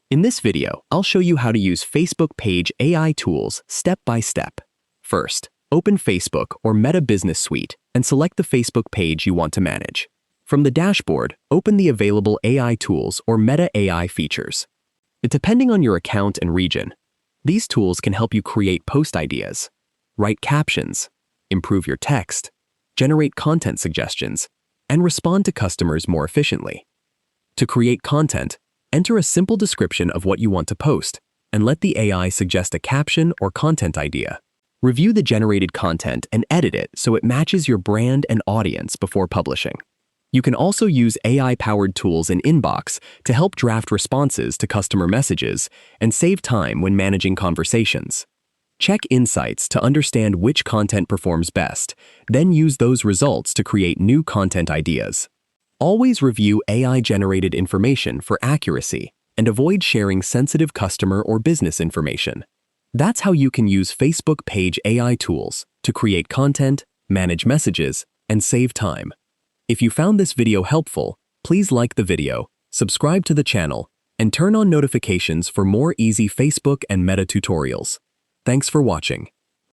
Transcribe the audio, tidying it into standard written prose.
In this video, I'll show you how to use Facebook Page AI tools step by step. First, open Facebook or Meta Business Suite and select the Facebook page you want to manage. From the dashboard, open the available AI tools or Meta AI features. Depending on your account and region, these tools can help you create post ideas, write captions, improve your text, generate content suggestions, and respond to customers more efficiently. To create content, enter a simple description of what you want to post and let the AI suggest a caption or content idea. Review the generated content and edit it so it matches your brand and audience before publishing. You can also use AI-powered tools in Inbox to help draft responses to customer messages and save time when managing conversations. Check Insights to understand which content performs best, then use those results to create new content ideas. Always review AI-generated information for accuracy and avoid sharing sensitive customer or business information. That's how you can use Facebook Page AI tools to create content, manage messages, and save time. If you found this video helpful, please like the video, subscribe to the channel, and turn on notifications for more easy Facebook and Meta tutorials. Thanks for watching.